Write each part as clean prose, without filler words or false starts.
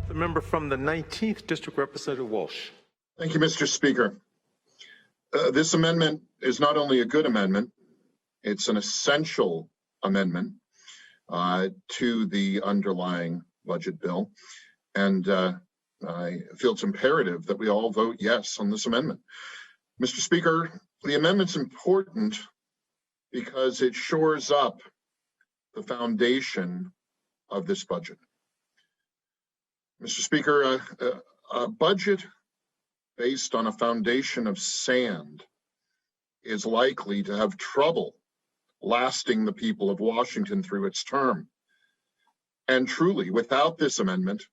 The member from the 19th District, Representative Walsh. Thank you, Mr. Speaker. This amendment is not only a good amendment, it's an essential amendment to the underlying budget bill. And I feel it's imperative that we all vote yes on this amendment. Mr. Speaker, the amendment's important because it shores up the foundation of this budget. Mr. Speaker, a budget based on a foundation of sand is likely to have trouble lasting the people of Washington through its term. And truly, without this amendment,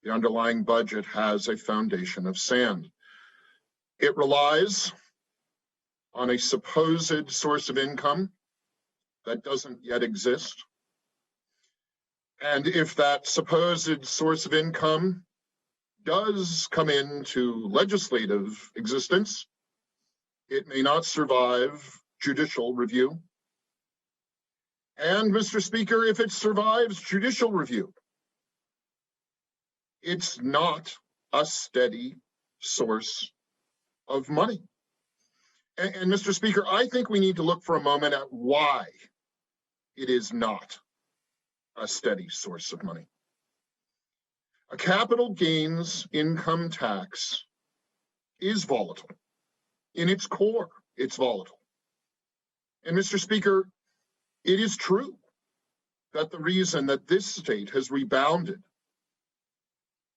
the underlying budget has a foundation of sand. It relies on a supposed source of income that doesn't yet exist. And if that supposed source of income does come into legislative existence, it may not survive judicial review. And Mr. Speaker, if it survives judicial review, it's not a steady source of money. And Mr. Speaker, I think we need to look for a moment at why it is not a steady source of money. A capital gains income tax is volatile. In its core, it's volatile. And Mr. Speaker, it is true that the reason that this state has rebounded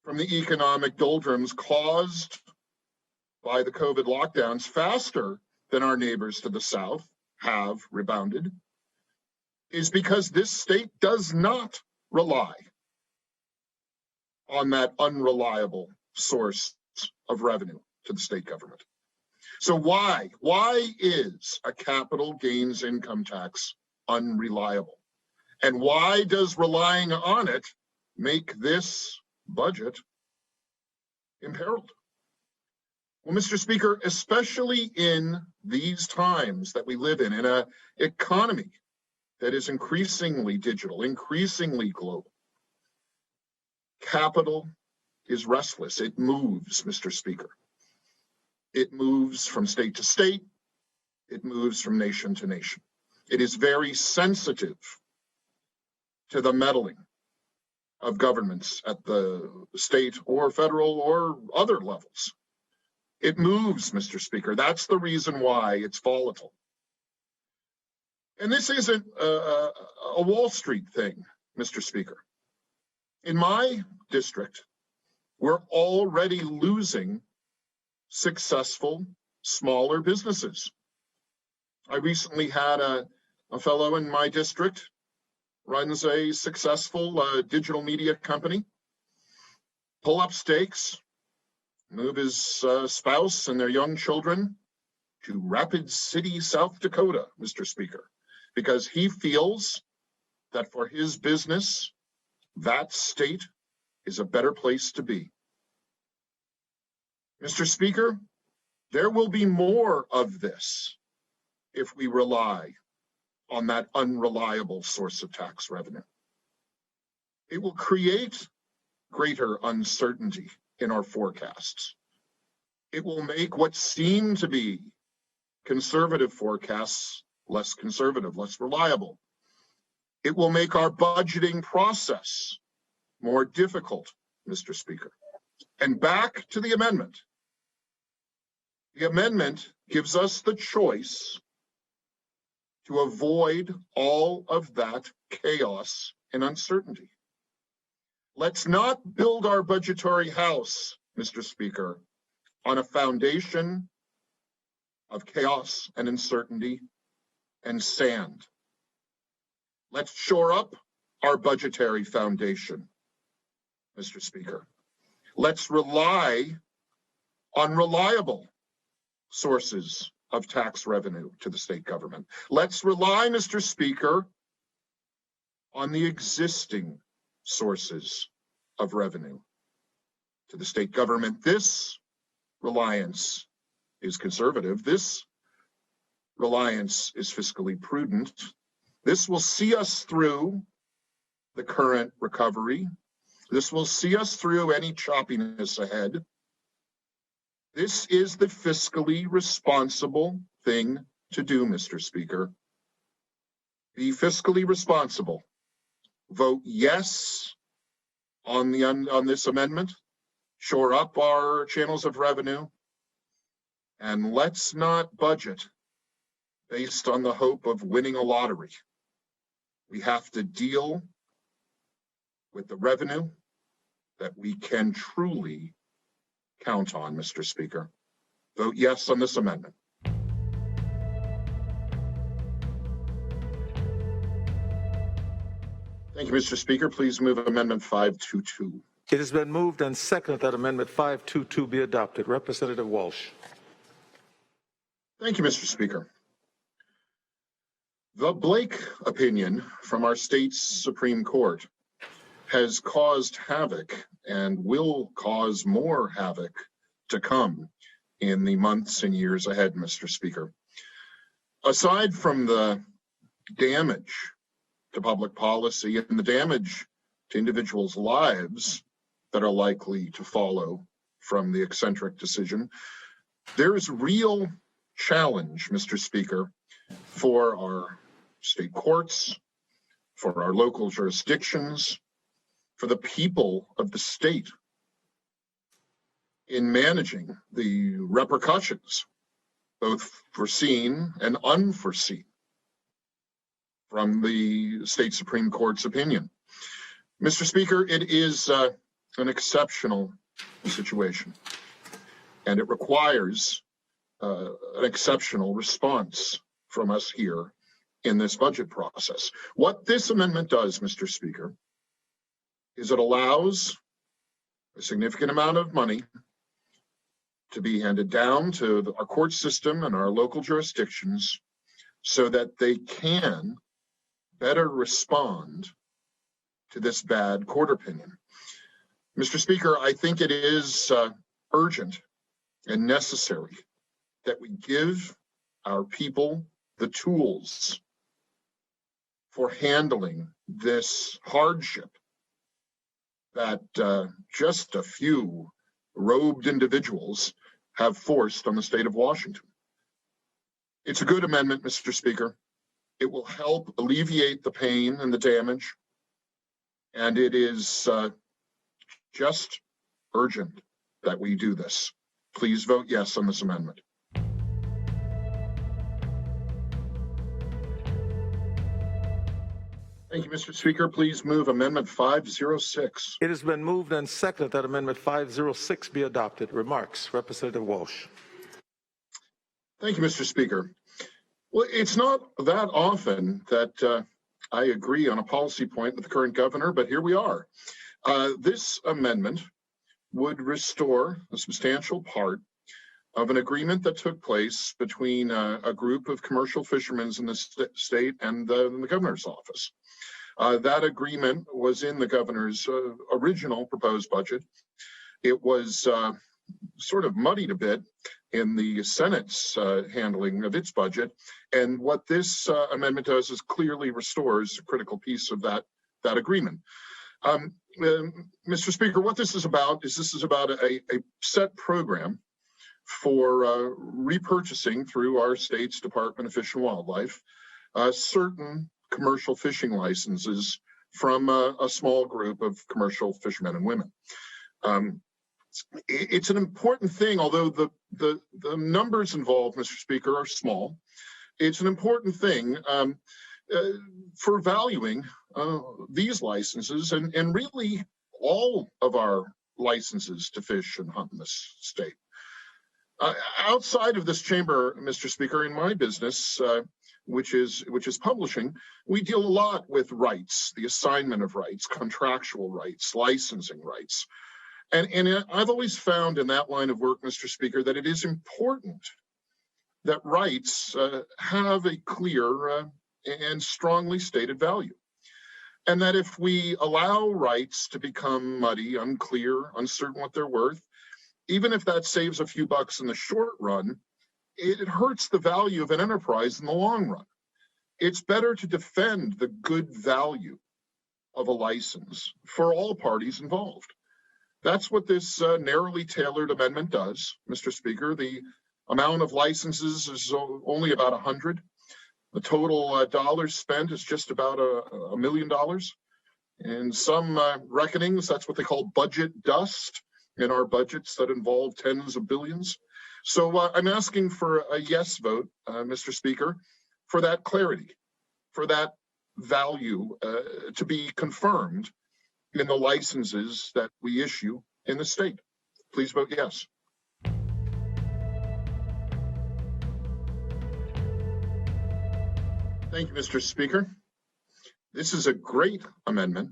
from the economic doldrums caused by the COVID lockdowns faster than our neighbors to the south have rebounded is because this state does not rely on that unreliable source of revenue to the state government. So why is a capital gains income tax unreliable? And why does relying on it make this budget imperiled? Well, Mr. Speaker, especially in these times that we live in an economy that is increasingly digital, increasingly global, capital is restless. It moves, Mr. Speaker. It moves from state to state. It moves from nation to nation. It is very sensitive to the meddling of governments at the state or federal or other levels. It moves, Mr. Speaker. That's the reason why it's volatile. And this isn't a Wall Street thing, Mr. Speaker. In my district, we're already losing successful smaller businesses. I recently had a fellow in my district runs a successful digital media company, pull up stakes, move his spouse and their young children to Rapid City, South Dakota, Mr. Speaker, because he feels that for his business, that state is a better place to be. Mr. Speaker, there will be more of this if we rely on that unreliable source of tax revenue. It will create greater uncertainty in our forecasts. It will make what seem to be conservative forecasts less conservative, less reliable. It will make our budgeting process more difficult, Mr. Speaker. And back to the amendment. The amendment gives us the choice to avoid all of that chaos and uncertainty. Let's not build our budgetary house, Mr. Speaker, on a foundation of chaos and uncertainty and sand. Let's shore up our budgetary foundation, Mr. Speaker. Let's rely on reliable sources of tax revenue to the state government. Let's rely, Mr. Speaker, on the existing sources of revenue to the state government. This reliance is conservative. This reliance is fiscally prudent. This will see us through the current recovery. This will see us through any choppiness ahead. This is the fiscally responsible thing to do, Mr. Speaker. Be fiscally responsible. Vote yes on this amendment. Shore up our channels of revenue. And let's not budget based on the hope of winning a lottery. We have to deal with the revenue that we can truly count on, Mr. Speaker. Vote yes on this amendment. Thank you, Mr. Speaker. Please move Amendment 522. It has been moved and seconded that Amendment 522 be adopted. Representative Walsh. Thank you, Mr. Speaker. The Blake opinion from our state's Supreme Court has caused havoc and will cause more havoc to come in the months and years ahead, Mr. Speaker. Aside from the damage to public policy and the damage to individuals' lives that are likely to follow from the eccentric decision, there is real challenge, Mr. Speaker, for our state courts, for our local jurisdictions, for the people of the state in managing the repercussions, both foreseen and unforeseen, from the state Supreme Court's opinion. Mr. Speaker, it is an exceptional situation, and it requires an exceptional response from us here in this budget process. What this amendment does, Mr. Speaker, is it allows a significant amount of money to be handed down to our court system and our local jurisdictions so that they can better respond to this bad court opinion. Mr. Speaker, I think it is urgent and necessary that we give our people the tools for handling this hardship that just a few robed individuals have forced on the state of Washington. It's a good amendment, Mr. Speaker. It will help alleviate the pain and the damage, and it is just urgent that we do this. Please vote yes on this amendment. Thank you, Mr. Speaker. Please move Amendment 506. It has been moved and seconded that Amendment 506 be adopted. Remarks. Representative Walsh. Thank you, Mr. Speaker. Well, it's not that often that I agree on a policy point with the current governor, but here we are. This amendment would restore a substantial part of an agreement that took place between a group of commercial fishermen in the state and the governor's office. That agreement was in the governor's original proposed budget. It was sort of muddied a bit in the Senate's handling of its budget. And what this amendment does is clearly restores a critical piece of that agreement. Mr. Speaker, what this is about a set program for repurchasing through our state's Department of Fish and Wildlife certain commercial fishing licenses from a small group of commercial fishermen and women. It's an important thing, although the numbers involved, Mr. Speaker, are small. It's an important thing for valuing these licenses and really all of our licenses to fish and hunt in this state. Outside of this chamber, Mr. Speaker, in my business, which is publishing, we deal a lot with rights, the assignment of rights, contractual rights, licensing rights. And I've always found in that line of work, Mr. Speaker, that it is important that rights have a clear and strongly stated value. And that if we allow rights to become muddy, unclear, uncertain what they're worth, even if that saves a few bucks in the short run, it hurts the value of an enterprise in the long run. It's better to defend the good value of a license for all parties involved. That's what this narrowly tailored amendment does, Mr. Speaker. The amount of licenses is only about 100. The total dollars spent is just about $1 million. In some reckonings, that's what they call budget dust in our budgets that involve tens of billions. So I'm asking for a yes vote, Mr. Speaker, for that clarity, for that value to be confirmed in the licenses that we issue in the state. Please vote yes. Thank you, Mr. Speaker. This is a great amendment,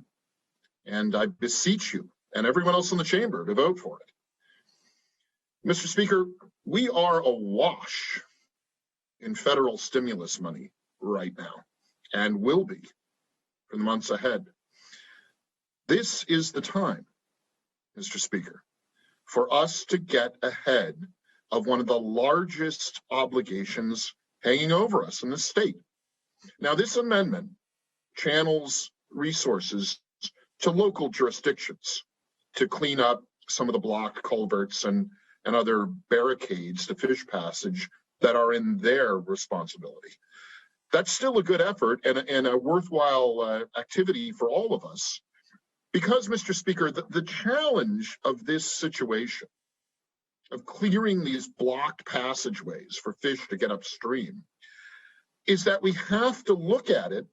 and I beseech you and everyone else in the chamber to vote for it. Mr. Speaker, we are awash in federal stimulus money right now, and will be for the months ahead. This is the time, Mr. Speaker, for us to get ahead of one of the largest obligations hanging over us in the state. Now, this amendment channels resources to local jurisdictions to clean up some of the blocked culverts and other barricades to fish passage that are in their responsibility. That's still a good effort and a worthwhile activity for all of us. Because, Mr. Speaker, the challenge of this situation, of clearing these blocked passageways for fish to get upstream, is that we have to look at it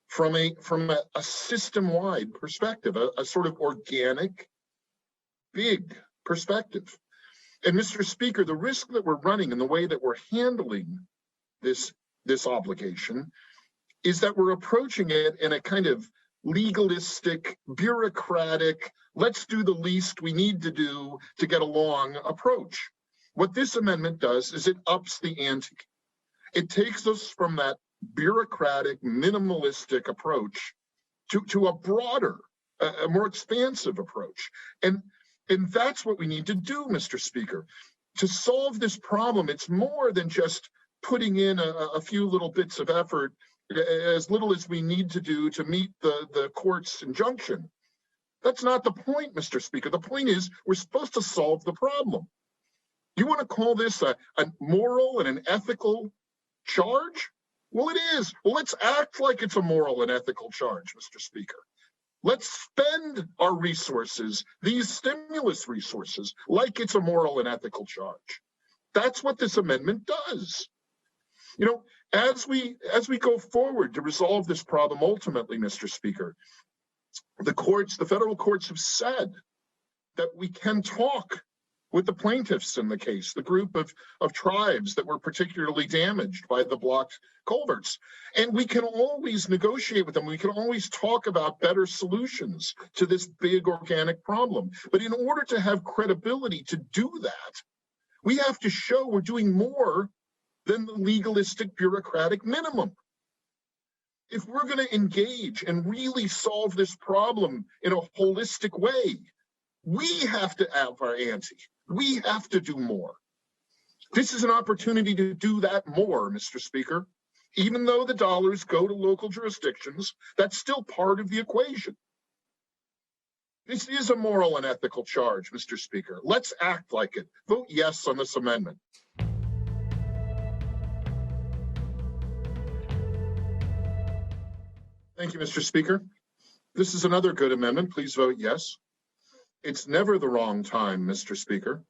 from a system-wide perspective, a sort of organic, big perspective. And Mr. Speaker, the risk that we're running and the way that we're handling this obligation is that we're approaching it in a kind of legalistic, bureaucratic, let's do the least we need to do to get along approach. What this amendment does is it ups the ante. It takes us from that bureaucratic, minimalistic approach to a broader, a more expansive approach. And that's what we need to do, Mr. Speaker. To solve this problem, it's more than just putting in a few little bits of effort, as little as we need to do to meet the court's injunction. That's not the point, Mr. Speaker. The point is we're supposed to solve the problem. You want to call this a moral and an ethical charge? Well, it is. Well, let's act like it's a moral and ethical charge, Mr. Speaker. Let's spend our resources, these stimulus resources, like it's a moral and ethical charge. That's what this amendment does. You know, as we go forward to resolve this problem ultimately, Mr. Speaker, the federal courts have said that we can talk with the plaintiffs in the case, the group of tribes that were particularly damaged by the blocked culverts. And we can always negotiate with them. We can always talk about better solutions to this big organic problem. But in order to have credibility to do that, we have to show we're doing more than the legalistic bureaucratic minimum. If we're going to engage and really solve this problem in a holistic way, we have to up our ante. We have to do more. This is an opportunity to do that more, Mr. Speaker. Even though the dollars go to local jurisdictions, that's still part of the equation. This is a moral and ethical charge, Mr. Speaker. Let's act like it. Vote yes on this amendment. Thank you, Mr. Speaker. This is another good amendment. Please vote yes. It's never the wrong time, Mr. Speaker.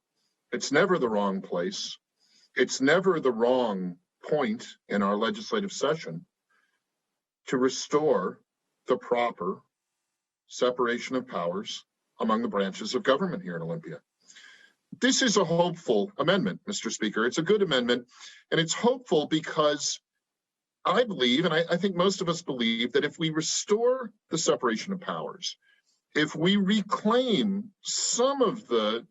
It's never the wrong place. It's never the wrong point in our legislative session to restore the proper separation of powers among the branches of government here in Olympia. This is a hopeful amendment, Mr. Speaker. It's a good amendment, and it's hopeful because I believe, and I think most of us believe, that if we restore the separation of powers, if we reclaim some of the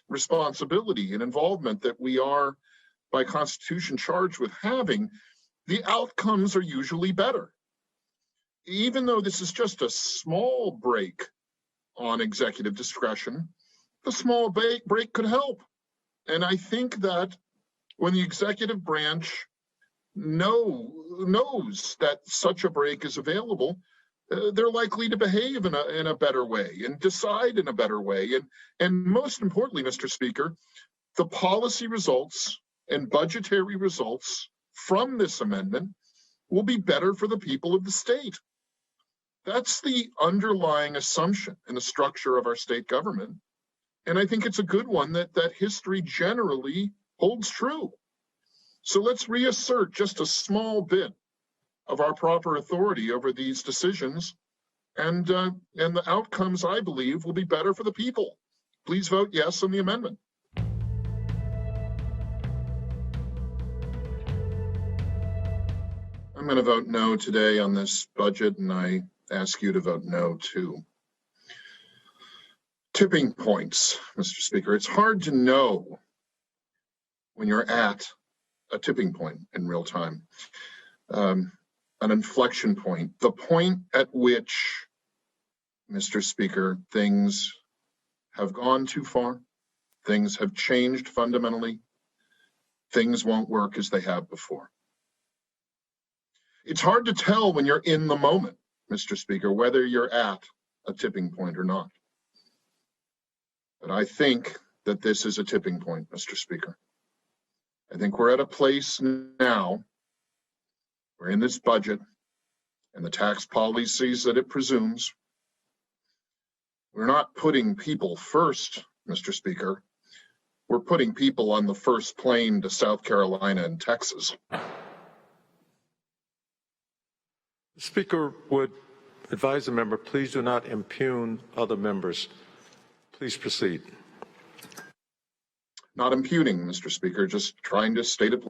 responsibility and involvement that we are by Constitution charged with having, the outcomes are usually better. Even though this is just a small break on executive discretion, the small break could help. And I think that when the executive branch knows that such a break is available, they're likely to behave in a better way and decide in a better way. And most importantly, Mr. Speaker, the policy results and budgetary results from this amendment will be better for the people of the state. That's the underlying assumption in the structure of our state government. And I think it's a good one that history generally holds true. So let's reassert just a small bit of our proper authority over these decisions. And the outcomes, I believe, will be better for the people. Please vote yes on the amendment. I'm going to vote no today on this budget, and I ask you to vote no too. Tipping points, Mr. Speaker. It's hard to know when you're at a tipping point in real time, an inflection point, the point at which, Mr. Speaker, things have gone too far, things have changed fundamentally, things won't work as they have before. It's hard to tell when you're in the moment, Mr. Speaker, whether you're at a tipping point or not. But I think that this is a tipping point, Mr. Speaker. I think we're at a place now where in this budget and the tax policies that it presumes, we're not putting people first, Mr. Speaker. We're putting people on the first plane to South Carolina and Texas. The Speaker would advise the member, please do not impugn other members. Please proceed. Not impugning, Mr. Speaker, just trying to state it.